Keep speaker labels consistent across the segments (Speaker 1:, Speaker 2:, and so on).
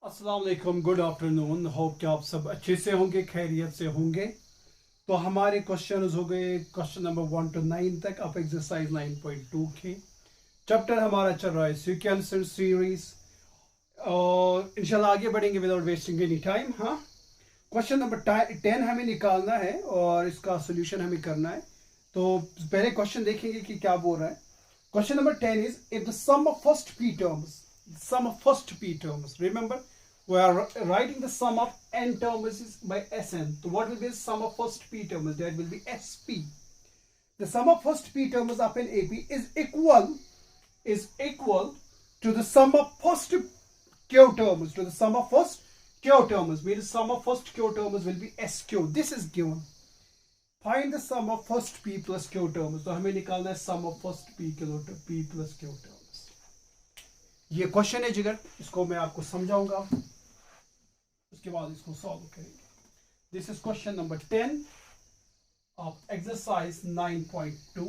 Speaker 1: अस्सलाम वालेकुम, good afternoon. Hope कि आप सब अच्छे से होंगे, खैरियत से होंगे। तो हमारे क्वेश्चन हो गए क्वेश्चन नंबर 1 to 9 तक। अब एक्सरसाइज 9.2 के चैप्टर हमारा चल रहा है सीक्वेंस सीरीज, और इंशाल्लाह आगे बढ़ेंगे विदाउट वेस्टिंग एनी टाइम। हाँ, क्वेश्चन नंबर 10 हमें निकालना है और इसका सोल्यूशन हमें करना है। तो पहले क्वेश्चन देखेंगे कि क्या बोल रहा है। Question number 10 is, if the sum of first p terms, remember, we are writing the sum of n terms is by Sn. So what will be the sum of first p terms? That will be Sp. The sum of first p terms of an AP is equal to the sum of first q terms. To the sum of first q terms, means sum of first q terms will be Sq. This is given. Find the sum of first p plus q terms. तो हमें निकालना है sum of first p plus q terms. ये question है जिगर, इसको मैं आपको समझाऊंगा, उसके बाद इसको सॉल्व करेंगे। This is question number 10 of exercise 9.2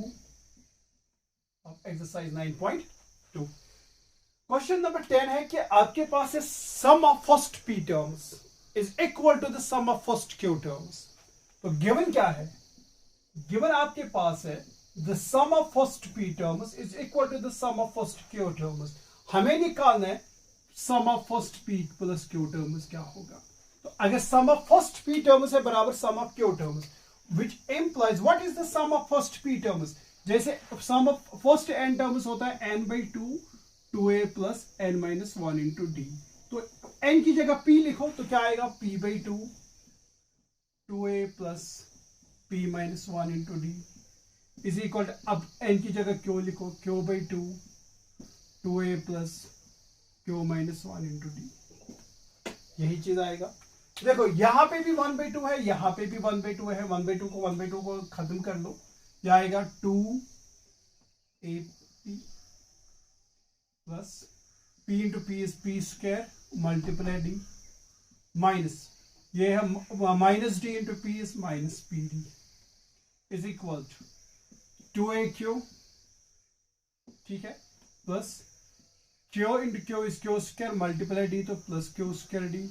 Speaker 1: question number 10 है कि आपके पास है sum of first p terms is equal to the sum of first q terms. तो गिवन क्या है? गिवन आपके पास है the sum of first p terms is equal to the sum of first q terms. हमें निकालना है sum of first p plus q terms क्या होगा। तो अगर sum of first p terms है बराबर sum of q terms, which implies what is the sum of first p terms? जैसे sum of first n terms होता है n by 2 2a plus n minus 1 into d। तो n की जगह p लिखो तो क्या आएगा? p by 2 2a plus p minus 1 into d is equal. अब n की जगह क्यों लिखो? q by 2 2a plus q minus 1 into d, यही चीज आएगा। देखो यहां पे भी 1 by 2 है, यहां पे भी 1 by 2 है। 1 by 2 को खत्म कर लो, यह आएगा 2ap plus p into p is p square multiply d minus ये है minus d into p is minus pd is equal to 2aq, ठीक है, plus q into q is q square multiply d तो plus q square d,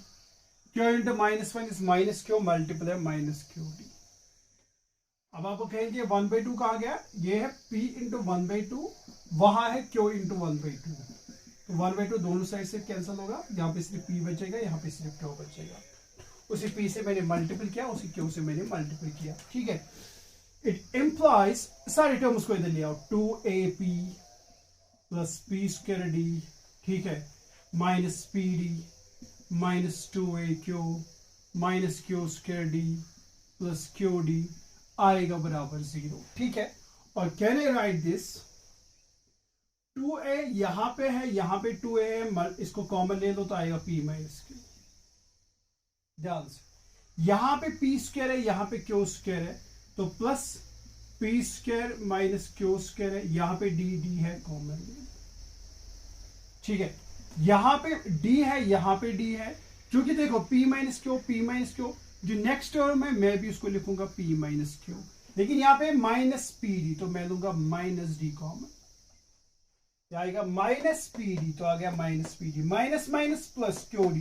Speaker 1: q into minus 1 is minus q multiply minus q d। अब आपको कहेंगे 1 by 2 कहाँ गया? ये है p इंटू 1 by 2, वहां है q इंटू 1 by 2। तो 1 by 2 दोनों साइड से कैंसिल होगा, यहाँ पे सिर्फ p बचेगा, यहाँ पे सिर्फ q बचेगा। उसी p से मैंने मल्टीपल किया, उसी q से मैंने मल्टीपल किया, ठीक है। It implies सारे टर्म्स को इधर ले आओ, 2ap plus p square d, ठीक है, minus pd minus 2aq minus q square d plus qd आएगा बराबर 0, ठीक है। और can I write this 2a यहां पे है, यहां पे 2a है, इसको कॉमन ले लो तो आएगा p माइनस q। ध्यान से यहां पे p स्क्वायर है, यहां पे q स्क्वायर है, तो plus p square minus q square है, यहां पे d है कॉमन, ठीक है। यहां पे d है, यहां पे d है, क्योंकि देखो p माइनस q जो नेक्स्ट टर्म है मैं भी उसको लिखूंगा p माइनस q, लेकिन यहां पे माइनस pd तो मैं लूंगा माइनस d कॉमन, आएगा माइनस pd तो आ गया minus pd, minus minus plus qd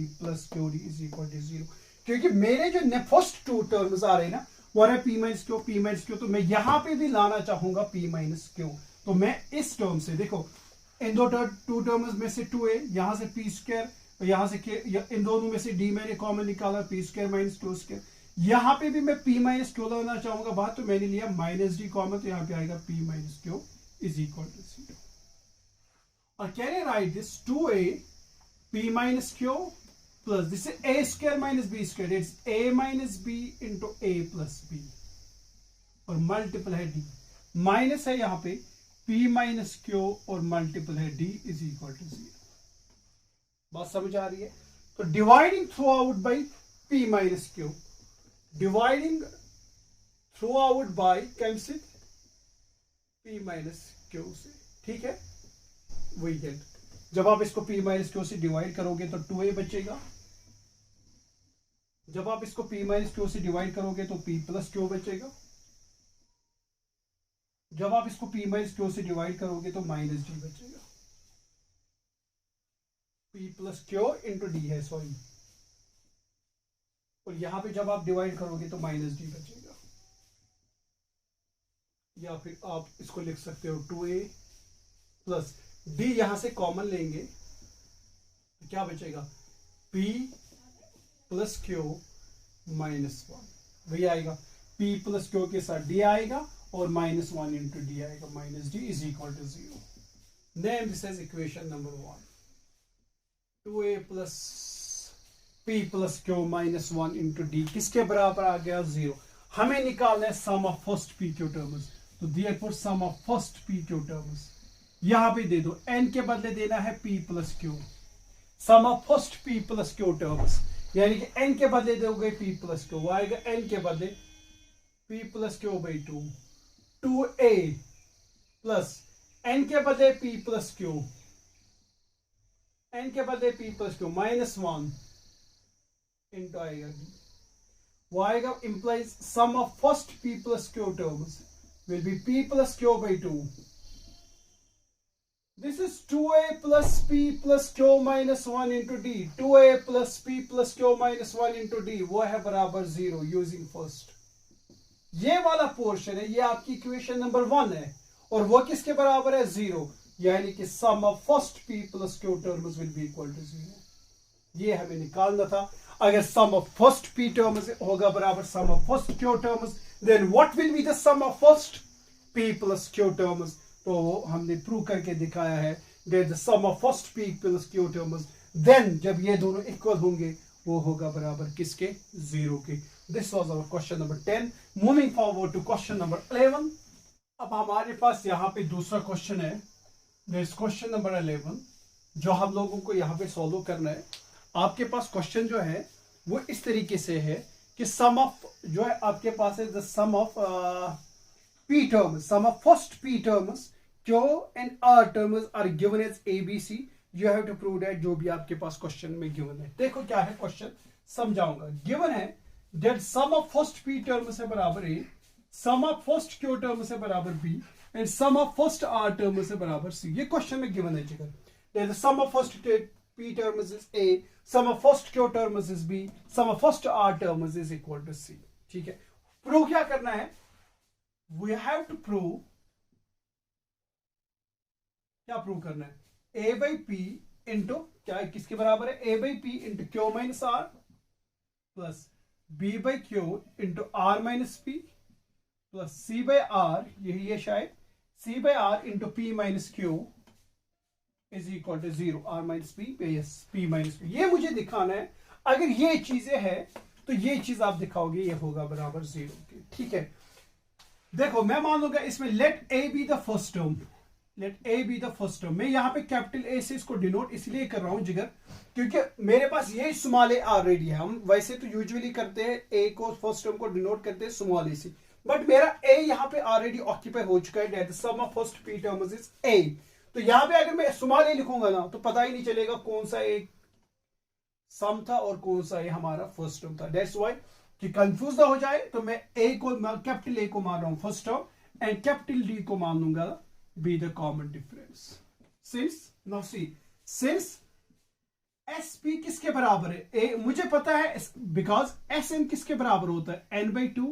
Speaker 1: is equal to 0, क्योंकि मेरे जो फर्स्ट टू टर्म्स आ रहे हैं ना वो है p माइनस q, तो मैं यहां पे भी लाना चाहूंगा p माइनस q। तो मैं इस टर्म से देखो इन दो टू टर्म्स में से 2a, यहां से p स्क्वायर, यहां से इन दोनों में से d मैंने कॉमन निकाला, p square minus q square, यहां पे भी मैं p माइनस q लाना चाहूंगा बात, तो मैंने लिया माइनस d कॉमन, तो यहां पे आएगा p minus q is equal to 0। और can I write this 2a p minus q plus this is a square minus b square, it's a minus b into a plus b और multiple है d, minus है यहाँ पे p minus q और multiple है d is equal to 0। बात समझ आ रही है? तो dividing through out by p minus q, dividing through out by cancel p minus q से, ठीक है। वही है, जब आप इसको p माइनस q से डिवाइड करोगे तो 2a बचेगा, जब आप इसको p माइनस q से डिवाइड करोगे तो p प्लस q बचेगा, जब आप इसको p माइनस q से डिवाइड करोगे तो माइनस d बचेगा। P plus Q into D है, सॉरी, और यहां पे जब आप डिवाइड करोगे तो माइनस डी बचेगा, या फिर आप इसको लिख सकते हो 2a प्लस डी, यहां से कॉमन लेंगे तो क्या बचेगा, P प्लस क्यू माइनस 1, वही आएगा, P प्लस क्यू के साथ D आएगा और माइनस 1 इंटू डी आएगा, minus D is equal to 0. Name this as equation number 1. 2a plus p plus q minus 1 into d किसके बराबर आ गया, 0. हमें निकालना है sum of first p q terms, तो therefore sum of first p q terms यहां पे दे दो, n के बदले देना है p plus q, sum of first p plus q terms, यानी कि n के बदले दोगे p plus q, वो आएगा n के बदले p plus q by 2, 2a plus n के बदले p प्लस q, n के बदले p plus q minus 1 into आएगा d, वो आएगा implies sum of first p plus q terms will be p plus q by 2. This is 2a plus p plus q minus 1 into d, 2a plus p plus q minus 1 into d, वो है बराबर 0 using first. ये वाला portion है, ये आपकी equation number 1 है, और वो किसके बराबर है, 0, यानी कि sum of first p plus q terms will be equal to 0. ये हमें निकालना था. अगर sum of first p terms होगा बराबर sum of first q terms, then what will be the sum of first p plus q terms, तो हमने prove करके दिखाया है that the sum of first p plus q terms, then जब ये दोनों इक्वल होंगे वो होगा बराबर किसके, 0 के. This was our question number 10. Moving forward to question number 11. अब हमारे पास यहाँ पे दूसरा क्वेश्चन है, क्वेश्चन नंबर 11, जो हम लोगों को यहाँ पे सॉल्व करना है. आपके पास क्वेश्चन जो है वो इस तरीके से है कि सम ऑफ जो है आपके पास है the sum of p terms, sum of first p terms q and r terms are given as abc. You have to prove that, जो भी आपके पास क्वेश्चन में गिवन है. देखो क्या है क्वेश्चन, समझाऊंगा. गिवन है that sum of first p terms है बराबर a, sum of first q term से बराबर b and sum of first r term से बराबर c. ये क्वेश्चन में गिवन है जिगर. Sum of first p terms is a, sum of first q terms is b, sum of first r terms is equal to c. ठीक है, prove क्या करना है, वी हैव टू प्रूव, क्या प्रूव करना है, a by p इंटू क्या किसके बराबर है, a by p into q minus r plus b by q into r minus p plus c by r, यही है शायद, c by r into p minus q is equal to 0, r minus p, yes p minus q. ये मुझे दिखाना है. अगर ये चीजें हैं तो ये चीज आप दिखाओगे, ये होगा बराबर 0 के. ठीक है, देखो मैं मान लूंगा इसमें let a be the first term, let a be the first term. मैं यहाँ पे कैपिटल A से इसको डिनोट इसलिए कर रहा हूं जिगर, क्योंकि मेरे पास ये स्मॉल a ऑलरेडी है. हम वैसे तो यूजुअली करते हैं a को फर्स्ट टर्म को डिनोट करते हैं स्मॉल a से, बट मेरा a यहाँ पे ऑलरेडी ऑक्यूपाई हो चुका है. That the sum of first p terms is a. तो यहाँ पे अगर मैं स्मॉल a लिखूंगा ना तो पता ही नहीं चलेगा कौन सा a सम था और कौन सा a हमारा फर्स्ट टर्म था. दैट्स व्हाई कि कंफ्यूज ना हो जाए तो मैं a को कैपिटल A को मान रहा हूं first term and capital D को मान लूंगा B the common difference. Since now see, since SP किसके बराबर है, a मुझे पता है बिकॉज SN किसके बराबर होता है, n by 2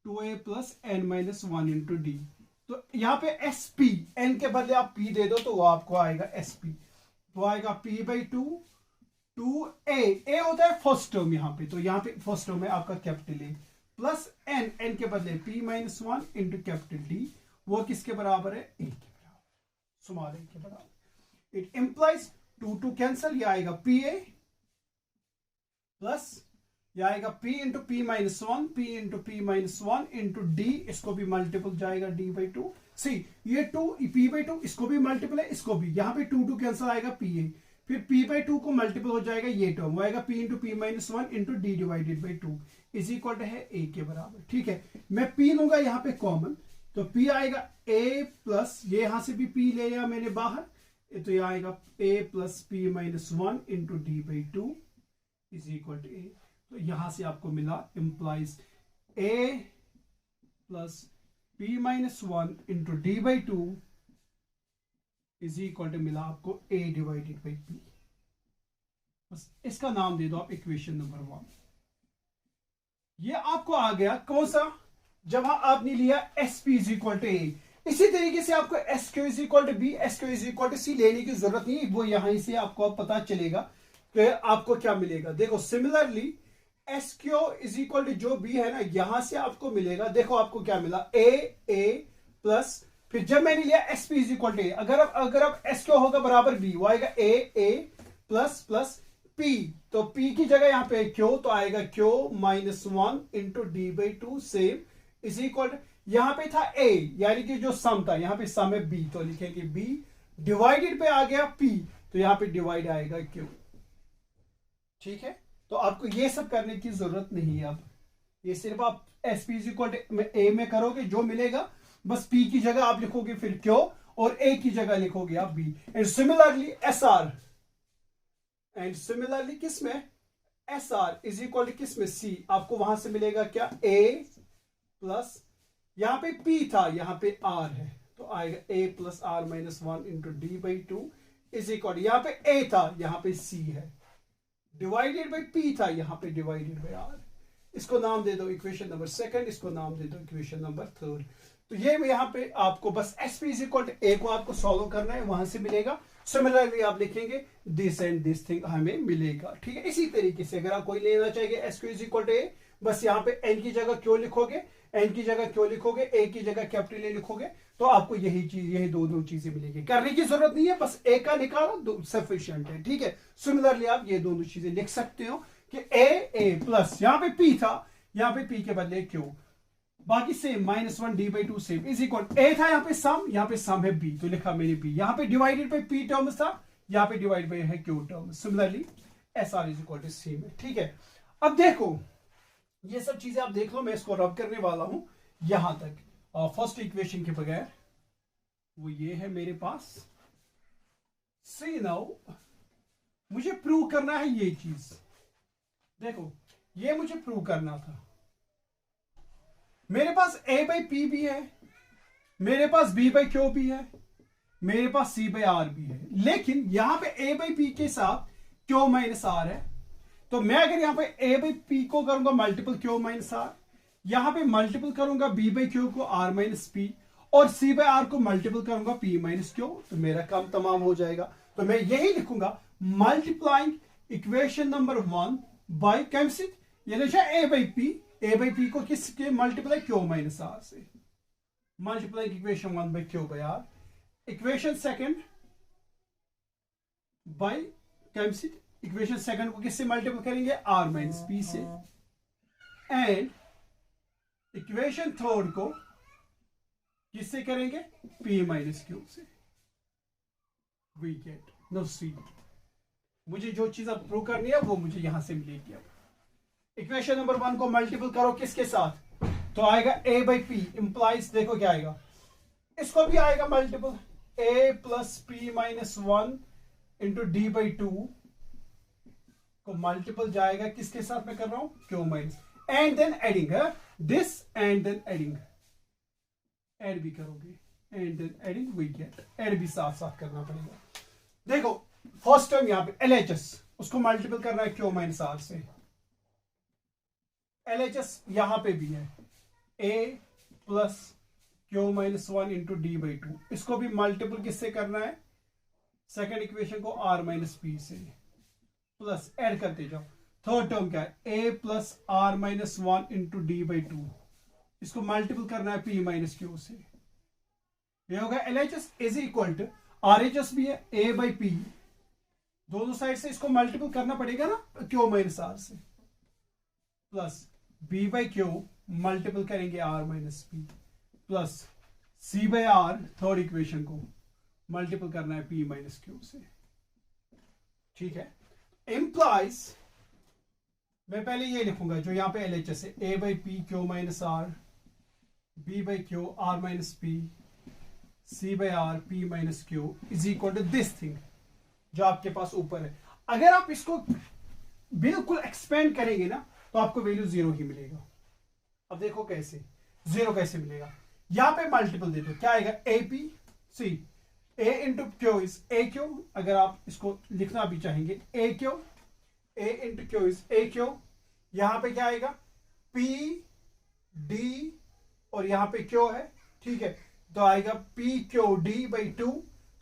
Speaker 1: 2a plus n minus 1 into D. तो यहाँ पे SP, n के बदले आप p दे दो तो वो आपको आएगा SP, वो आएगा p by 2 2a होता है फर्स्ट टर्म यहाँ पे, तो यहाँ पे फर्स्ट टर्म है आपका कैपिटल A प्लस n के बदले p minus 1 into capital D. वो किसके बराबर है, a के बराबर, स्मॉल a के बराबर. इट इंप्लाइज 2 कैंसल, ये आएगा pa प्लस ये आएगा p into p minus 1, p into p minus 1 into d, इसको भी मल्टीपल जाएगा d by 2. सी ये 2 p by 2 इसको भी मल्टीपल है, इसको भी, यहाँ पे 2 कैंसल आएगा pa, फिर p by 2 को मल्टीपल हो जाएगा ये टर्म, वो आएगा p into p minus 1 into d divided by 2 is equal to है a के बराबर. ठीक है, मैं p लूंगा यहाँ पे कॉमन, तो p आएगा a प्लस, ये यहां से भी p ले लिया मैंने बाहर, तो ये आएगा a plus p minus 1 into d by 2 is equal to a. तो यहां से आपको मिला implies a plus p minus 1 into d by 2 is equal to मिला आपको a डिवाइडेड बाई p. बस इसका नाम दे दो आप इक्वेशन नंबर 1। ये आपको आ गया कौन सा, जब आपने लिया S P is equal to A. इसी तरीके से आपको S Q is equal to B, S Q is equal to C लेने की जरूरत नहीं, वो यहां से आपको पता चलेगा कि आपको क्या मिलेगा। देखो similarly S Q is equal to जो बी है ना, यहां से आपको मिलेगा, देखो आपको क्या मिला, ए प्लस, फिर जब मैंने लिया S P is equal to A, अगर अब एस क्यू होगा बराबर बी, वो आएगा ए प्लस प्लस पी, तो पी की जगह यहां पे क्यू, तो आएगा Q minus 1 into D by 2 same is equal, यहां पे था ए यानी कि जो सम था, यहां पे सम है बी, तो लिखेंगे बी डिवाइडेड पे आ गया पी, तो यहां पे डिवाइड आएगा क्यू। ठीक है, तो आपको ये सब करने की जरूरत नहीं है। अब ये सिर्फ आप एस पी इज इक्वल ए में करोगे, जो मिलेगा बस पी की जगह आप लिखोगे फिर क्यू, और ए की जगह लिखोगे आप B. And similarly S R, and similarly किसमें, S R is equal to किसमें, सी, आपको वहां से मिलेगा क्या, ए प्लस, यहां पे पी था यहां पे आर है, तो आएगा A plus are minus 1 into D by 2 is equal, यहां पे ए था यहां पे सी है, डिवाइडेड बाई पी था यहां पे डिवाइडेड बाई आर। इसको नाम दे दो इक्वेशन नंबर 2, इसको नाम दे दो इक्वेशन नंबर 3। तो ये यहां पे आपको बस S P is equal to A को आपको सॉल्व करना है, वहां से मिलेगा। सिमिलरली आप लिखेंगे दिस एंड दिस थिंग हमें मिलेगा। ठीक है, इसी तरीके से अगर आप कोई लेना चाहिए S Q is equal to A, बस यहाँ पे एन की जगह क्यों लिखोगे, एन की जगह क्यों लिखोगे, ए की जगह कैपिटल ए लिखोगे, तो आपको यही चीज, यही दो चीजें मिलेगी। करने की जरूरत नहीं है, बस ए का निकालो सफिशिएंट है। ठीक है, सिमिलरली आप ये दोनों चीजें लिख सकते हो कि ए प्लस, यहाँ पे पी था, यहाँ पे पी के बदले क्यू, बाकी same minus 1 D by 2 same is equal, A था यहाँ पे सम है बी, तो लिखा मैंने बी, यहाँ पे डिवाइडेड बाई पी टर्म्स था, यहाँ पे डिवाइड बाई है Q term. Similarly S R is equal to C में। ठीक है, अब देखो ये सब चीजें आप देख लो, मैं इसको रब करने वाला हूं यहां तक, और फर्स्ट इक्वेशन के बगैर, वो ये है मेरे पास। सी नाउ मुझे प्रूव करना है ये चीज, देखो ये मुझे प्रूव करना था। मेरे पास ए बाई पी भी है, मेरे पास बी बाई क्यू भी है, मेरे पास सी बाई आर भी है, लेकिन यहां पे ए बाई पी के साथ क्यू माइनस आर है, तो मैं अगर यहां पे ए बाई पी को करूंगा मल्टीपल क्यू माइनस आर, यहां पे मल्टीपल करूंगा बी बाई क्यू को आर माइनस पी, और सी बाई आर को मल्टीपल करूंगा पी माइनस क्यू, तो मेरा काम तमाम हो जाएगा। तो मैं यही लिखूंगा मल्टीप्लाइंग इक्वेशन नंबर 1 बाई कैमसिट, ये लिखा ए बाई पी को किसके मल्टीप्लाई, क्यू माइनस आर से, multiply equation 1 by Q by R, equation second by कैमसिट, इक्वेशन सेकंड को किससे मल्टीपल करेंगे, आर माइनस पी से, एंड इक्वेशन थर्ड को किससे करेंगे, पी माइनस क्यू से। वी गेट नो सी, मुझे जो चीज अब प्रूव करनी है वो मुझे यहां से मिलेगी। अब इक्वेशन नंबर 1 को मल्टीपल करो किसके साथ, तो आएगा ए बाई पी, इंप्लाइज देखो क्या आएगा, इसको भी आएगा multiple, A plus p minus 1 into D by 2 को मल्टीपल जाएगा किसके साथ मैं कर रहा हूं, Q minus, and then adding है this, and then adding, add भी करोगे, and then adding, we get, add भी साथ साथ करना पड़ेगा। देखो फर्स्ट टर्म यहां पे एलएचएस, उसको मल्टीपल करना है क्यू माइनस आर से, एलएचएस यहां पे भी है a plus q minus 1 into D by 2, इसको भी मल्टीपल किससे करना है, सेकेंड इक्वेशन को आर माइनस पी से, प्लस ऐड करते जाओ। थर्ड टर्म क्या है, a plus are minus 1 into D by 2, इसको मल्टीपल करना है पी माइनस क्यू से, ये होगा LHS is equal to, RHS भी है ए बाई पी, दोनों साइड से इसको मल्टीपल करना पड़ेगा ना क्यू माइनस आर से, plus b by q multiple करेंगे are minus p, plus c by r third equation को मल्टीपल करना है पी माइनस क्यू से। ठीक है, इंप्लाइज मैं पहले ये लिखूंगा जो यहां पे एलएचएस है, a by p q minus r, b by q r minus p, c by r p minus q is equal to this thing जो आपके पास ऊपर है। अगर आप इसको बिल्कुल एक्सपेंड करेंगे ना तो आपको वैल्यू 0 ही मिलेगा। अब देखो कैसे 0 कैसे मिलेगा, यहां पे मल्टीपल दे दो, क्या आएगा, a p c, a into q is a q, अगर आप इसको लिखना भी चाहेंगे a q a into q is a q, यहां पे क्या आएगा पी डी और यहां पे क्यू है, ठीक है, तो आएगा पी क्यू डी बाई 2।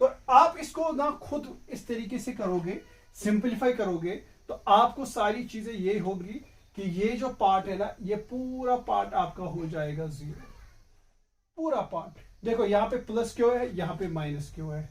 Speaker 1: तो आप इसको ना खुद इस तरीके से करोगे, सिंप्लीफाई करोगे, तो आपको सारी चीजें ये होगी कि ये जो पार्ट है ना, ये पूरा पार्ट आपका हो जाएगा 0, पूरा पार्ट। देखो यहाँ पे प्लस क्यू है, यहाँ पे माइनस क्यू है,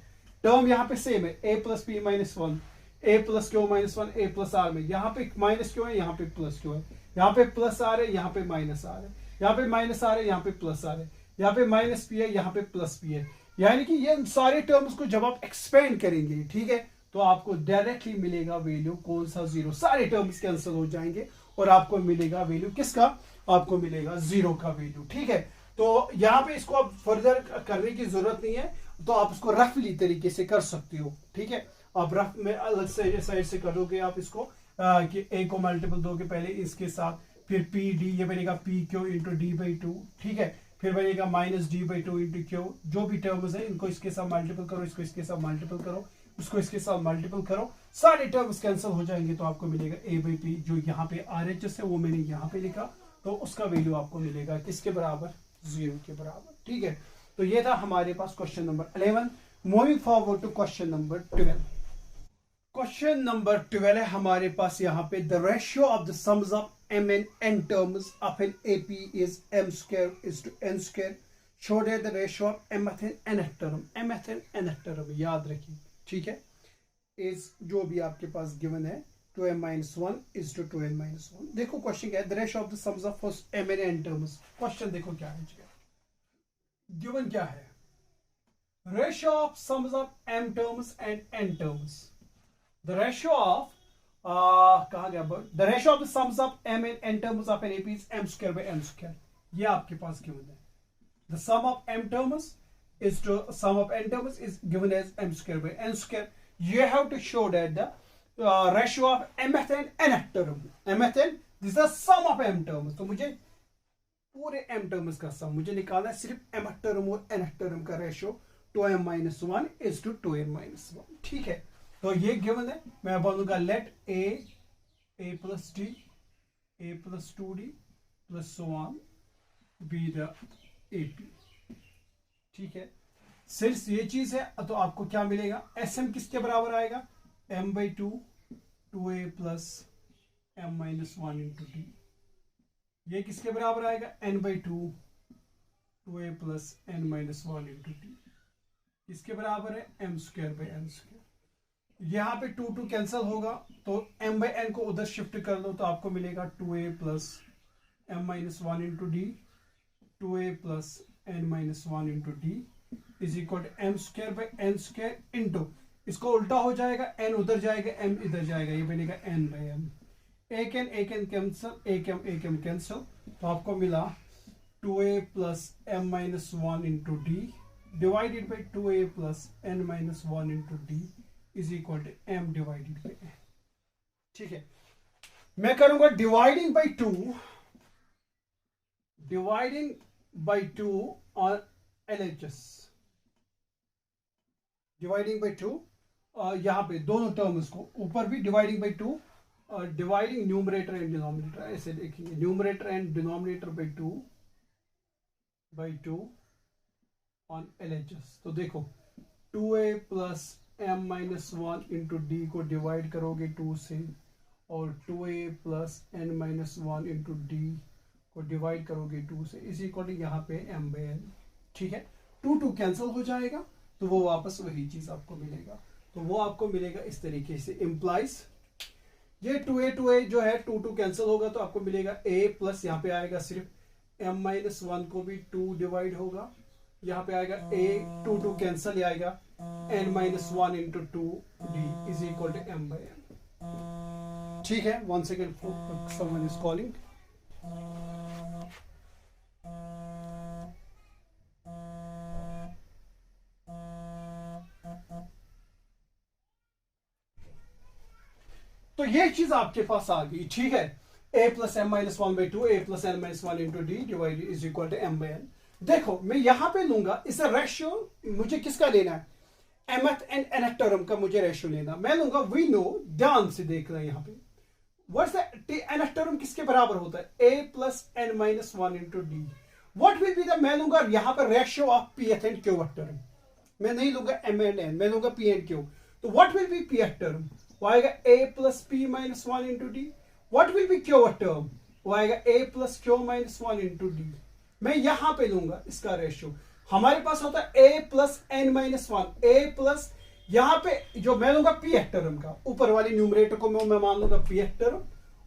Speaker 1: टर्म यहाँ पे सेम है, a plus p minus 1, a plus q minus 1, a plus r में यहाँ पे माइनस क्यू है, यहाँ पे प्लस क्यू है, यहाँ पे प्लस आर है, यहाँ पे माइनस आर है, यहाँ पे माइनस आर है, यहाँ पे प्लस आर है, यहाँ पे माइनस पी है, यहाँ पे प्लस पी है। यानी कि ये सारे टर्म्स को जब आप एक्सपेंड करेंगे, ठीक है, तो आपको डायरेक्टली मिलेगा वैल्यू कौन सा 0, सारे टर्म्स कैंसिल हो जाएंगे और आपको मिलेगा वैल्यू किसका, आपको मिलेगा 0 का वैल्यू, ठीक है। तो यहाँ पे इसको आप फर्दर करने की जरूरत नहीं है, तो आप इसको रफली तरीके से कर सकते हो, ठीक है। आप रफ में अलग से साइड से करोगे आप इसको कि ए को मल्टीपल दोगे पहले इसके साथ, फिर पी डी ये बनेगा P Q into D by 2, ठीक है, फिर बनेगा minus D by 2 into Q. जो भी टर्म्स है इनको इसके साथ मल्टीपल करो, इसको इसके साथ मल्टीपल करो, उसको इसके साथ मल्टीपल करो, सारे टर्म्स कैंसिल हो जाएंगे, तो आपको मिलेगा ए बाई पी। जो यहाँ पे आर एच एस है वो मैंने यहाँ पे लिखा, तो उसका वैल्यू आपको मिलेगा किसके बराबर, 0 के बराबर, ठीक है। तो ये था हमारे पास question number 11। Moving forward to question number 12। Question number 12 है हमारे पास यहाँ पे, the ratio of the sums of m and n terms of an AP is m square is to n square. Show that the ratio of mth and nth term, mth and nth term याद रखिए, ठीक है, is जो भी आपके पास given है 2m minus 1 is to 2n minus 1। देखो क्वेश्चन क्या है, the ratio of the sums of first m and n terms। Question देखो क्या है, गिवन क्या है, ratio of sums of m terms and n terms, the ratio of कहा गया the ratio of the sums of m and n terms of an AP is m square by n square। ये आपके पास given है, the sum of m terms is to sum of n terms is given as m square by n square। you have to show that the ratio of mth and nth term, mth and this is the sum of m terms। तो मुझे पूरे m terms का सम मुझे निकालना है, सिर्फ mth term और nth term का ratio 2m minus 1 is to 2n minus 1, ठीक है। तो ये गिवन है, मैं बोलूंगा let a plus D, a plus 2d plus so on be the AP, ठीक है। सिर्फ ये चीज है, तो आपको क्या मिलेगा, SM किसके बराबर आएगा, m by 2 2a plus m minus 1 into D. ये किसके बराबर आएगा, n by 2 2a plus n minus 1 into D. किसके बराबर है, m square by n square. यहाँ पे 2 2 कैंसिल होगा, तो m बाई n को उधर शिफ्ट कर दो, तो आपको मिलेगा 2a plus m minus 1 into D, 2a plus n minus 1 into D is equal to m square by n square into, इसको उल्टा हो जाएगा, n उधर जाएगा m इधर जाएगा, ये बनेगा n बाई m। एक n कैंसिल, एक m कैंसिल, तो आपको मिला 2a plus m minus 1 into D divided by 2a plus n minus 1 into D is equal to m divided by n, ठीक है। मैं करूंगा डिवाइडिंग बाई 2, डिवाइडिंग बाई 2 और LHS, डिवाइडिंग बाई 2 यहां पे दोनों टर्म्स को, ऊपर भी dividing by 2, dividing numerator and denominator, ऐसे देखेंगे, numerator and denominator by 2 on LHS। तो देखो 2a plus m minus 1 into D को डिवाइड करोगे 2 से, और 2a plus n minus 1 into D को डिवाइड करोगे 2 से, इसी इक्वल यहाँ पे m बाई n, ठीक है। 2 2 कैंसिल हो जाएगा, तो वो वापस वही चीज आपको मिलेगा, तो वो आपको मिलेगा इस तरीके से, इम्प्लाइज ये 2a जो है 2 2 कैंसिल होगा, तो आपको मिलेगा a प्लस यहाँ पे आएगा सिर्फ m माइनस 1 को भी 2 डिवाइड होगा, यहाँ पे आएगा a 2 2 कैंसिल आएगा, n minus 1 into 2d is equal to m by n, ठीक है। 1 सेकेंड, समवन इज कॉलिंग। तो ये चीज आपके पास आ गई, ठीक है। a plus m minus 1 by 2, a plus n minus 1 into D divide is equal to m by n। देखो मैं यहां पे लूंगा, इस रेशियो मुझे किसका लेना है, mth एंड nth टर्म का मुझे रेशियो लेना, मैं लूंगा वी नो, ध्यान से देख रहे हैं यहाँ पे, व्हाट्स द nth टर्म किसके बराबर होता है? a plus n minus 1 into D. What will be the, मैं लूंगा यहां पर ratio of pth and qth term, मैं नहीं लूंगा m एंड n, मैं लूंगा p एंड q। तो what will B pth term? वो आएगा a plus p minus 1 into D. What will B qth term? वो आएगा a plus q minus 1 into D. मैं यहां पे लूंगा इसका रेशियो। हमारे पास होता है a plus n minus 1, a plus, यहां पे जो मैं लूंगा pth टर्म का, ऊपर वाली न्यूमरेटर को मैं मान लूंगा pth टर्म,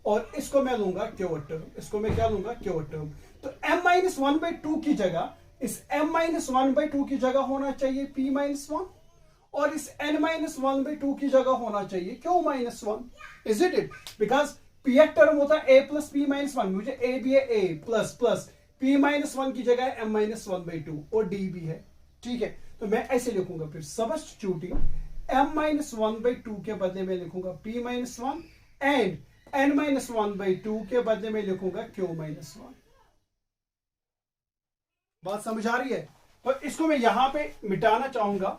Speaker 1: और इसको मैं लूंगा qth टर्म, इसको मैं क्या लूंगा? qth term. तो m माइनस 1/2 की जगह, इस m माइनस 1/2 की जगह होना चाहिए p माइनस 1, और इस n माइनस 1/2 की जगह होना चाहिए q minus 1। Is it it? Because pth term होता है a प्लस p माइनस 1, मुझे a भी है, a plus plus p minus 1 की जगह m माइनस 1/2 और d भी है। ठीक है, तो मैं ऐसे लिखूंगा फिर सबस्टिट्यूटिंग m माइनस 1/2 के बदले में लिखूंगा p minus 1 and n minus 1/2 के बदले में लिखूंगा q माइनस 1। बात समझ आ रही है? तो इसको मैं यहां पे मिटाना चाहूंगा,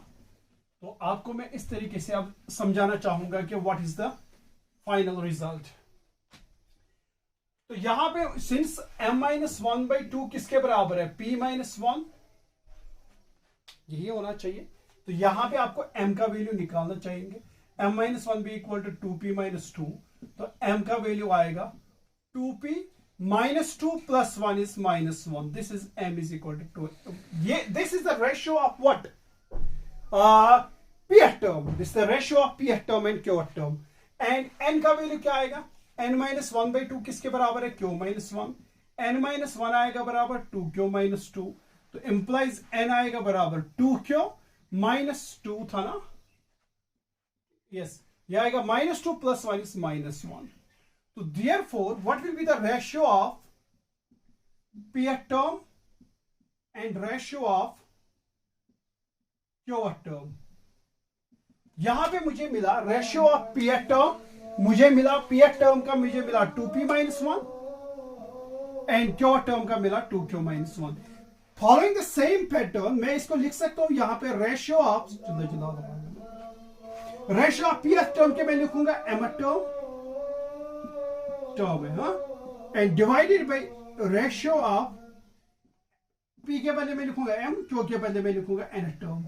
Speaker 1: तो आपको मैं इस तरीके से अब समझाना चाहूंगा कि what is the final result. तो यहां पे सिंस m माइनस 1/2 किसके बराबर है? p माइनस 1, यही होना चाहिए। तो यहां पे आपको m का वैल्यू निकालना चाहिए। m माइनस 1 भी इक्वल टू 2p माइनस 2, तो m का वैल्यू आएगा 2p minus 2 plus 1 is minus 1। This is m is equal to 2। ये this is the ratio of what? pth term. This is the ratio of pth term and qth term. And n का value क्या आएगा? n minus 1/2 किसके बराबर है? q minus 1। n minus 1 आएगा बराबर 2q minus 2, तो इंप्लाइज n आएगा बराबर 2q माइनस 2 था ना? यस, ये आएगा माइनस 2 प्लस 1 इज माइनस 1। तो therefore what will be the ratio of pth term and ratio of qth term? यहां पे मुझे मिला रेशियो ऑफ pth टर्म, मुझे मिला pth टर्म का, मुझे मिला 2p minus 1 and qth term का मिला 2q minus 1। Following the same pattern मैं इसको लिख सकता हूं यहां पे ratio of, ratio of pth term के मैं लिखूंगा mth टर्म है, हाँ, and divided by ratio of p के बदले में लिखूंगा m, q के बदले में लिखूंगा nth टर्म।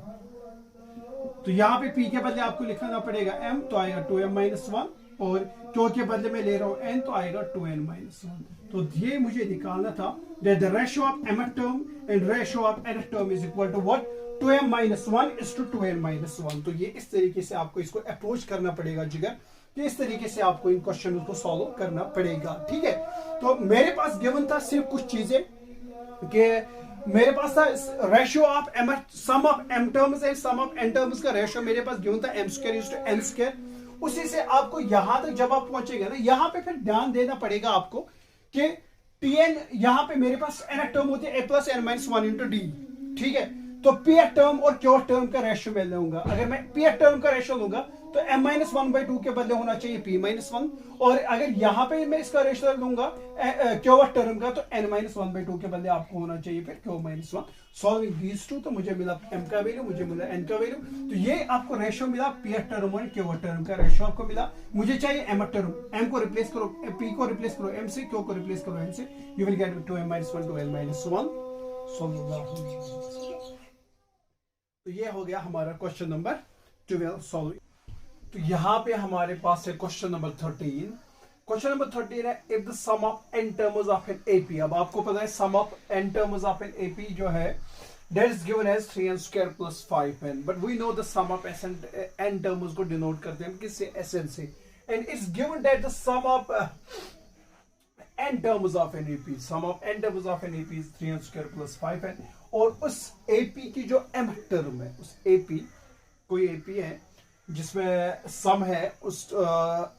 Speaker 1: तो यहां पे p के बदले आपको लिखना पड़ेगा m, तो आएगा 2m माइनस 1, और q के बदले में ले रहा हूं n, तो आएगा 2n माइनस 1। तो ये मुझे निकालना था that the ratio of mth term and ratio of nth term is equal to what? 2m minus 1 is to 2n minus 1। तो ये इस तरीके से आपको इसको अप्रोच करना पड़ेगा जिगर, कि इस तरीके से आपको इन क्वेश्चन को सॉल्व करना पड़ेगा। ठीक है, तो मेरे पास गिवन था सिर्फ कुछ चीजें, कि मेरे पास था ratio of m, sum of m terms and sum of n terms का रेशियो मेरे पास गिवन था m square is two n square. उसी से आपको यहां तक जब आप पहुंचेंगे ना, यहां पे फिर ध्यान देना पड़ेगा आपको कि tn, यहां पे मेरे पास n टर्म होती है a plus n minus 1 into D. ठीक है, तो pth टर्म और q टर्म का रेशियो मैं लूंगा। अगर मैं pth टर्म का रेशियो लूंगा तो m माइनस 1/2 के बदले होना चाहिए p माइनस 1, और अगर यहां पे मैं इसका रेशियो लूंगा q टर्म का, तो n माइनस 1/2 के बदले आपको होना चाहिए फिर q minus 1। Solving these two, तो मुझे मिला m का वैल्यू, मुझे मिला n का वैल्यू। तो ये आपको रेशियो मिला pth टर्म और q टर्म का रेशियो आपको मिला। मुझे चाहिए m टर्म, m को रिप्लेस करो, p को रिप्लेस करो m से, q को रिप्लेस करो n से, you will get 2m minus 1 to n minus 1। तो ये हो गया हमारा क्वेश्चन नंबर 12 सॉल्व। तो यहां पे हमारे पास है क्वेश्चन नंबर 13। क्वेश्चन नंबर 13 है if the sum of n terms of an AP. अब आपको पता है sum of n terms of an AP जो है that is given as 3n square plus 5n, but we know the sum of n terms को denote करते हैं किससे? Sn से, and it's given that the sum of n terms of an AP, sum of n terms of an AP is 3n square plus 5n, और उस AP की जो m term है, उस AP, कोई AP है जिसमें सम है उस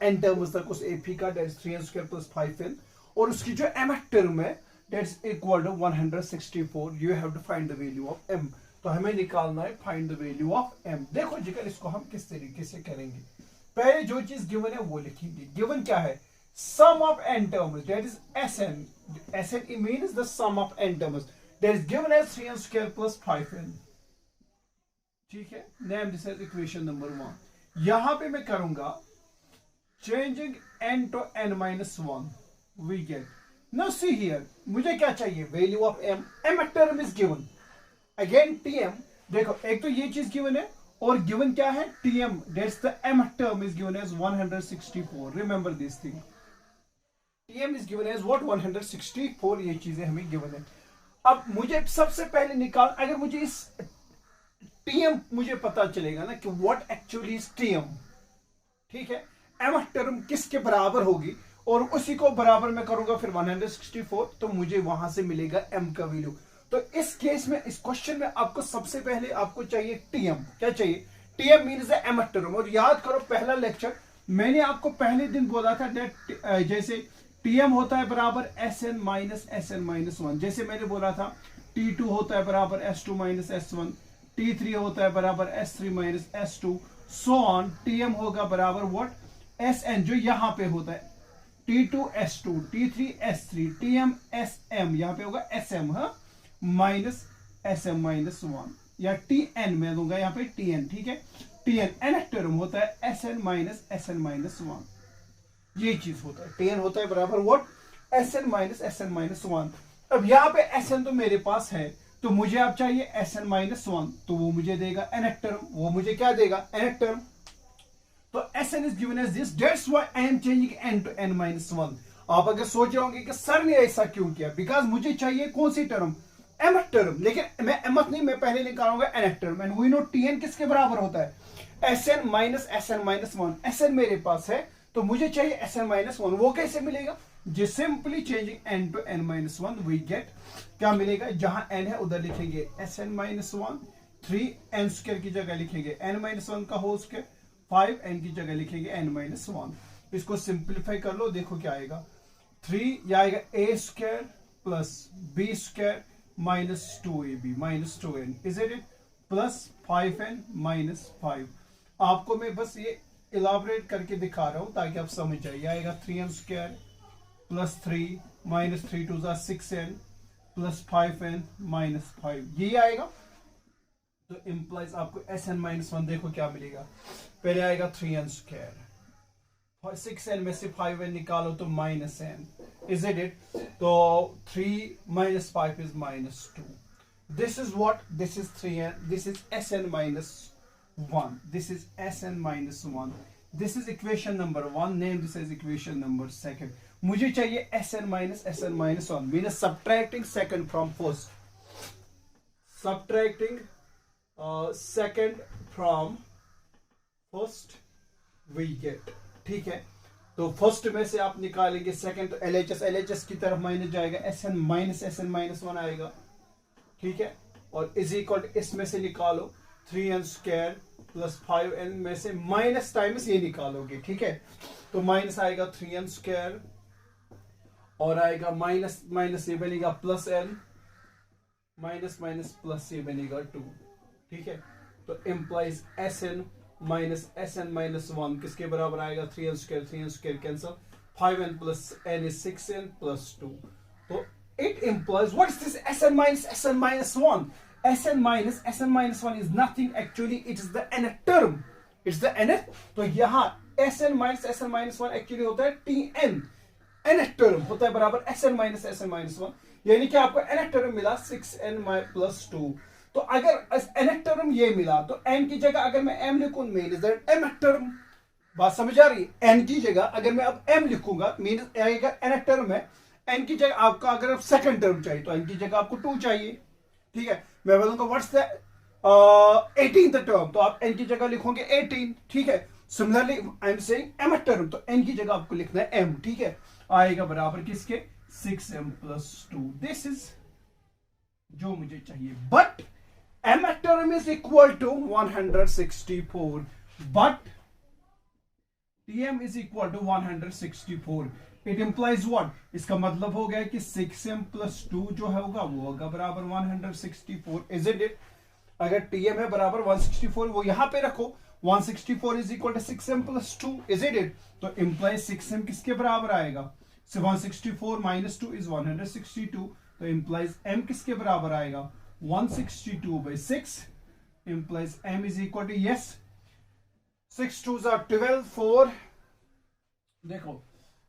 Speaker 1: n टर्म्स तक उस AP का, that is 3n square plus 5n, और उसकी जो m टर्म है that's equal to 164, you have to find the value of m। तो हमें निकालना है find the value of m। देखो जिगर इसको हम किस तरीके से करेंगे, पहले जो चीज गिवन है वो लिखेंगे। गिवन क्या है? sum of n terms, that is Sn। Sn means the sum of n terms that is given as 3n square plus 5n। ठीक है, name this as equation number 1। यहां पे मैं करूंगा changing n to n minus 1 we get. Now see here, मुझे क्या चाहिए, value of m. m term is given, again tm. देखो एक तो ये चीज गिवन है और गिवन क्या है, tm, that's the m term is given as 164. Remember this thing, tm is given as what, 164. ये चीजें हमें गिवन है. अब मुझे सबसे पहले निकाल, अगर मुझे इस tm मुझे पता चलेगा ना कि व्हाट एक्चुअली इज tm, ठीक है, m टर्म किसके बराबर होगी और उसी को बराबर मैं करूंगा फिर 164, तो मुझे वहां से मिलेगा m का वैल्यू. तो इस केस में, इस क्वेश्चन में आपको सबसे पहले आपको चाहिए tm. क्या चाहिए, tm means the m term. और याद करो पहला लेक्चर मैंने आपको पहले दिन बोला था दैट जैसे tm होता है बराबर sn माइनस 1. जैसे मैंने बोला था t2 होता है बराबर s2 माइनस s1, t3 होता है बराबर s3 minus s2, so on. tm होगा बराबर व्हाट, sn जो यहां पे होता है, t2 s2, t3 s3, tm sm, यहां पे होगा sm, हाँ, माइनस sm माइनस 1, या tn मैं दूंगा यहां पे tn, ठीक है. tn n टर्म होता है sn माइनस 1. ये चीज होता है, tn होता है बराबर व्हाट, sn माइनस 1. अब यहां पे sn तो मेरे पास है, तो मुझे अब चाहिए sn माइनस 1, तो वो मुझे देगा n टर्म. वो मुझे क्या देगा, n टर्म. तो sn is given as this, that's why I am changing n to n minus 1. आप अगर सोच रहे होंगे कि सर ने ऐसा क्यों किया, बिकॉज मुझे चाहिए कौन सी टर्म, m टर्म, लेकिन मैं m नहीं, मैं पहले निकालूंगा n term. And we know tn किसके बराबर होता है, sn माइनस 1. sn मेरे पास है तो मुझे चाहिए sn माइनस 1. वो कैसे मिलेगा, just simply changing n to n minus 1 we get, क्या मिलेगा, जहां n है उधर लिखेंगे sn माइनस 1, 3n स्क्वायर की जगह लिखेंगे n माइनस 1 का होल स्क्वायर, 5n की जगह लिखेंगे n माइनस 1. इसको सिंप्लीफाई कर लो, देखो क्या आएगा, 3 या आएगा a square plus b square minus 2ab minus 2n, is it, plus 5n minus 5. आपको मैं बस ये इलाबरेट करके दिखा रहा हूं ताकि आप समझ जाइए. आएगा 3n square plus 3 minus 3 2 6n plus 5n minus 5, ये आएगा. तो इंप्लाइज आपको sn माइनस 1, देखो क्या मिलेगा, पहले आएगा 3n स्क्वायर, 6n में से 5n निकालो तो माइनस n, इज इट. तो 3 minus 5 is minus 2. This is what, this is 3n, this is sn minus 1, this is sn minus 1. This is equation number 1, name this is equation number 2. मुझे चाहिए sn minus 1, means subtracting second from first, subtracting second from first we get, ठीक है. तो first में से आप निकालेंगे second, तो LHS की तरफ माइनस जाएगा, sn माइनस 1 आएगा, ठीक है. और इज इक्वल इसमें से निकालो 3n स्क्वायर प्लस 5n में से माइनस टाइम्स ये निकालोगे, ठीक है. तो माइनस आएगा 3n स्क्वायर और आएगा माइनस माइनस ये बनेगा plus n, minus minus plus ये बनेगा 2, ठीक है. तो इम्प्लाइज sn माइनस 1 किसके बराबर आएगा, 3n square cancel, 5n plus n is 6n plus 2. तो it implies what is this sn minus 1. sn minus 1 is nothing, actually it is the nth term, it's the nth. तो यहाँ sn minus 1 actually होता है tn, nth term होता है बराबर sn minus 1, यानी कि आपको nth टर्म मिला 6n प्लस 2. तो अगर nth टर्म ये मिला तो n की जगह अगर मैं m लिखूं मीन्स दैट mth टर्म, बात समझ आ रही है, n की जगह अगर मैं अब m लिखूंगा मीन्स आएगा nth टर्म है, n की जगह आपका अगर अब सेकंड टर्म चाहिए तो n की जगह आपको 2 चाहिए, ठीक है. मैं बोलूंगा व्हाट्स द 18th टर्म, तो आप n की जगह लिखोगे 18, ठीक है. Similarly I am saying mth term, तो n की जगह आपको लिखना है m, ठीक है. आएगा बराबर किसके, 6m प्लस 2. दिस इज जो मुझे चाहिए, but m term is equal to 164, but tm is equal to 164. It implies what, इसका मतलब हो गया कि 6m plus 2 जो होगा वो होगा बराबर 164, isn't it? अगर tm है बराबर 164, वो यहां पे रखो, 164 is equal to 6m plus 2, isn't it? तो implies 6m किसके बराबर आएगा, so 164 minus 2 is 162, तो implies m किसके बराबर आएगा, 162 by 6, implies m is equal to, yes, 6 2s are 12, 4, देखो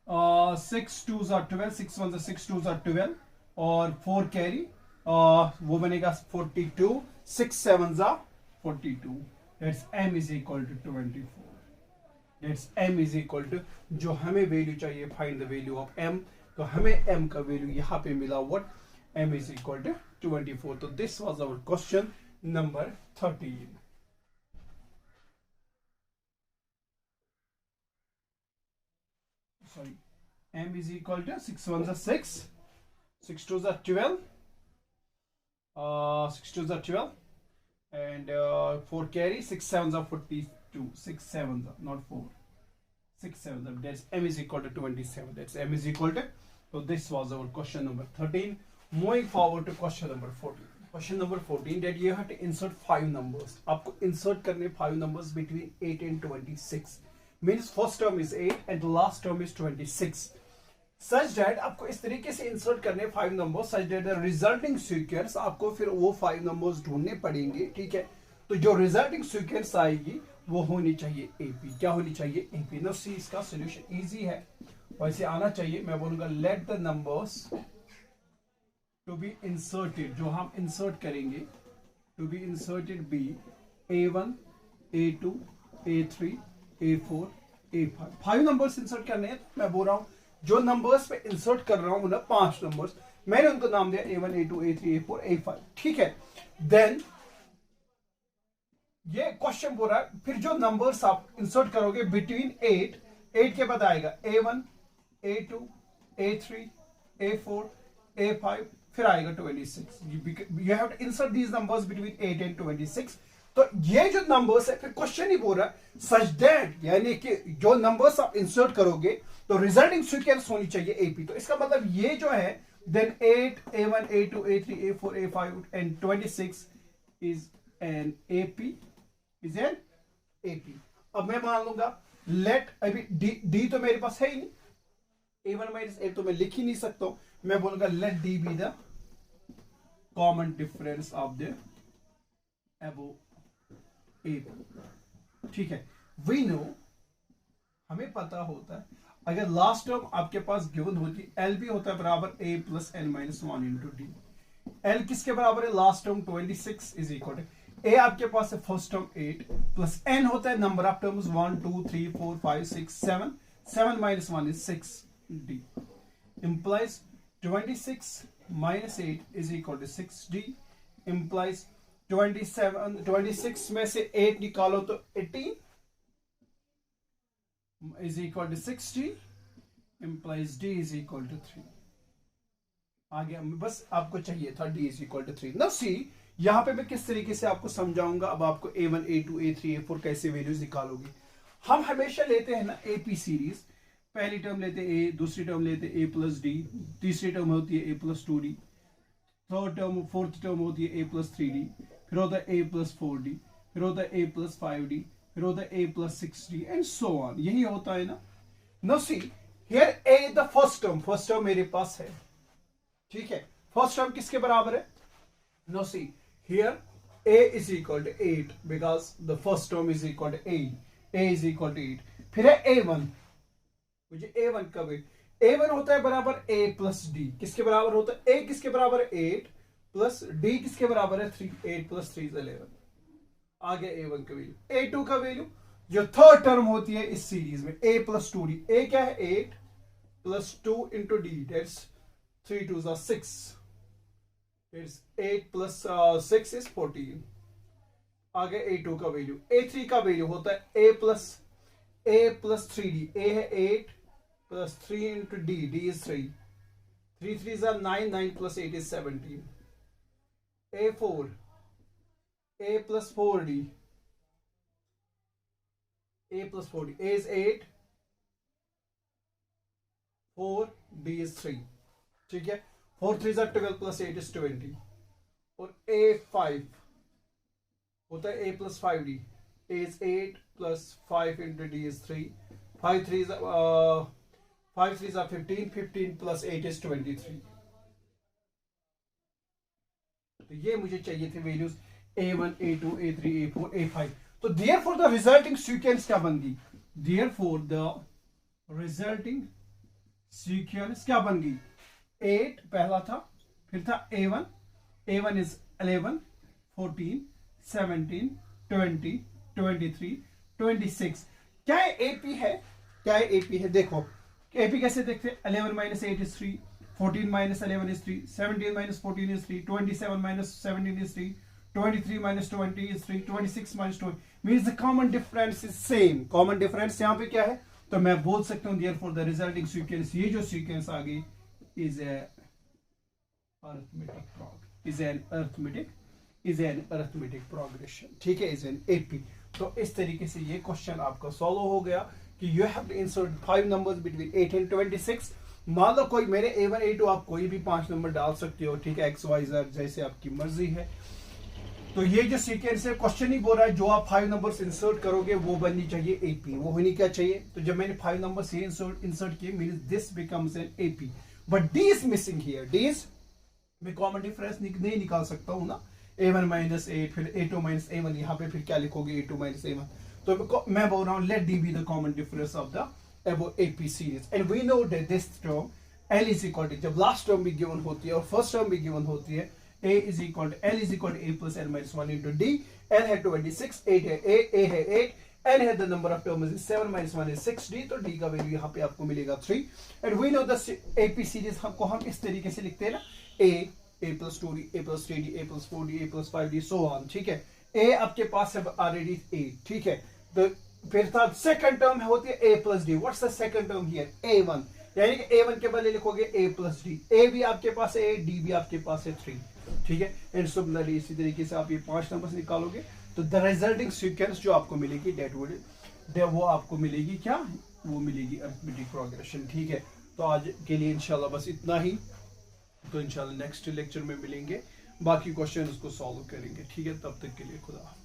Speaker 1: 6 2s are 12, 6 1s are 6 2s are 12 और 4 कैरी वो बनेगा 42, 6 7s are 42. That's m is equal to 24. That's m is equal to जो हमें वैल्यू चाहिए, find the value of m, तो हमें m का वैल्यू यहाँ पे मिला what, m is equal to 24. तो this was our question number 13. Sorry, m is equal to 6 1s are 6, 6 2s are 12, 6 2s are 12 and 4 carry, 6 7s are 42, 6 7s are not 4, 6 7s are, that's m is equal to 27. That's m is equal to, so this was our question number 13. Moving forward to question number 14. Question number 14, that you have to insert 5 numbers. आपको insert करने 5 numbers between 8 and 26. Means first term is 8 and the last term is 26. Such that आपको इस तरीके से insert करने 5 numbers such that the resulting sequence आपको फिर वो 5 numbers ढूंढने पड़ेंगे, ठीक है। तो जो resulting sequence आएगी वो होनी चाहिए AP. क्या होनी चाहिए? AP. Now see, इसका solution easy है, वैसे आना चाहिए। मैं बोलूंगा let the numbers to be inserted, जो हम insert करेंगे to be inserted be A1, A2, A3, A4, A5. 5 numbers insert करने हैं। मैं बोल रहा हूं जो नंबर्स पे इंसर्ट कर रहा हूं ना 5 नंबर्स, मैंने उनको नाम दिया A1, A2, A3, A4, A5, ठीक है। देन ये क्वेश्चन बोल रहा है फिर जो नंबर्स आप इंसर्ट करोगे बिटवीन 8 के बाद आएगा A1, A2, A3, A4, A5, फिर आएगा 26. You have to insert these numbers between 8 and 26. तो ये जो नंबर्स है फिर क्वेश्चन ही बोल रहा है सच दैट, यानी कि जो नंबर्स आप इंसर्ट करोगे तो रिजल्टिंग सीक्वेंस होनी चाहिए एपी। तो इसका मतलब ये जो है then 8 A1 A2 A3 A4 A5 and 26 is an AP, is an AP. अब मैं मान लूंगा लेट, अभी डी तो मेरे पास है ही नहीं, A1 माइनस A तो मैं लिख ही नहीं सकता हूं। मैं बोलूंगा let D be the common difference of the above A, ठीक है। वी नो, हमें पता होता है अगर लास्ट टर्म आपके पास गिवन होती एल भी होता है बराबर A plus n minus 1 into d. L किसके बराबर है? Last term 26 is equal to a आपके पास है फर्स्ट टर्म 8 प्लस एन होता है number of terms 1 2 3 4 5 6 7, 7 minus 1 is 6 D implies 26 minus 8 is equal to 6d implies 26 में से 8 निकालो तो 18 is equal to 60 implies d is equal to 3. आगे बस आपको चाहिए था d is equal to 3. Now see, यहां पे मैं किस तरीके से आपको समझाऊंगा। अब आपको A1 A2 A3 A4 कैसे वैल्यूज निकालोगे। हम हमेशा लेते हैं ना AP सीरीज, पहली टर्म लेते A, दूसरी टर्म लेते A प्लस डी, तीसरी टर्म होती है A plus 2d, third term fourth term होती है A प्लस 3d, फिर होता है A प्लस 4d, फिर होता है A प्लस 5d, फिर होता है A plus 6d and so on. यही होता है ना। Now see here A the first term मेरे पास है, ठीक है। फर्स्ट टर्म किसके बराबर है? Now see here A is equal to 8 because the first term is equal to 8, A is equal to 8। फिर है A1, मुझे A1 कब है? A1 होता है बराबर A प्लस डी। किसके बराबर होता है? A किसके बराबर है? 8 प्लस डी किसके बराबर है? 3। 8 प्लस 3 इज 11। आ गया A1 का वैल्यू। A2 का वैल्यू जो थर्ड टर्म होती है इस सीरीज में A प्लस 2d। A क्या है? 8 plus 2 into D, that's 3 2s are 6, that's 8 plus 6 is 14। आ गया A2 का वैल्यू। A3 का वैल्यू होता है A प्लस 3d। A है 8 plus 3 into d, d is 3, 3 3s are 9, 9 plus 8 is 17. A4, A plus 4d, A plus 4d, A is 8, 4, d is 3, ठीक है। 4 3s are 12 plus 8 is 20. और A5 होता है A plus 5d, A is 8 plus 5 into d is 3, 5 3s are 5 3s are 15, 15 plus 8 is 23. तो ये मुझे चाहिए थे values A1 A2 A3 A4 A5। तो therefore the resulting sequence क्या बन गई? Therefore the resulting सीक्वेंस क्या बन गई, 8 पहला था, फिर था A1, A1 इज 11, 14, 17, 20, 23, 26। क्या है AP है, क्या है AP है, देखो AP कैसे देखते हैं, 11 minus 8 is 3, 14 minus 11 is 3, 17 minus 14 is 3, 27 minus 17 is 3, 23 minus 20 is 3, 26 minus 20 means the common difference is same। common difference यहाँ पे क्या है, तो मैं बोल सकता हूँ therefore the resulting sequence, ये जो sequence आ गई is a arithmetic progression, ठीक है, is an AP। तो इस तरीके से ये क्वेश्चन आपका सॉल्व हो गया कि you have to insert 5 numbers between 8 and 26। मान लो कोई मेरे A1 A2 आप कोई भी 5 नंबर डाल सकते हो, ठीक है, XYZ जैसे आपकी मर्जी है। तो ये जो सीक्वेंस है, क्वेश्चन ही बोल रहा है जो आप 5 नंबर्स इंसर्ट करोगे वो बननी चाहिए AP, वो होनी क्या चाहिए, तो जब मैंने 5 नंबर्स ये इंसर्ट किए means this becomes N AP, but D is missing here. D is मैं कॉमन डिफरेंस नहीं निकाल सकता हूं ना, A1 माइनस 8 फिर A2 माइनस A1, यहाँ पे फिर क्या लिखोगे A2 माइनस A1, तो मैं बोल रहा हूँ let D be the common difference of the above AP series and we know that this term L is equal to, जब लास्ट टर्म भी गिवन होती है और फर्स्ट टर्म भी गिवन होती है, A is equal to L is equal to A plus L minus 1 into D। L है 26, 8 है A है 8, N है the number of terms is 7 minus 1 is 6D, तो D का वैल्यू यहाँ पे आपको मिलेगा 3। and we know the AP series को हम इस तरीके से लिखते हैं ना, A plus 2D, A plus 3D, A plus 4D, A plus 5D so on, ठीक है। A आपके पास है ऑलरेडी A, ठीक है, तो फिर था सेकंड टर्म होती है A plus D। What's the second term here, A1, यानी कि A1 के बदले लिखोगे A plus D। A भी आपके पास है, D भी आपके पास है 3, ठीक है। एंड सिमिलरली इसी तरीके से आप ये 5 नंबर्स निकालोगे तो द रिजल्टिंग सीक्वेंस जो आपको मिलेगी वो आपको मिलेगी क्या, वो मिलेगी अरिथमेटिक प्रोग्रेशन, ठीक है। तो आज के लिए इंशाल्लाह बस इतना ही, तो इंशाल्लाह नेक्स्ट लेक्चर में मिलेंगे, बाकी क्वेश्चन को सॉल्व करेंगे, ठीक है। तब तक के लिए खुदा।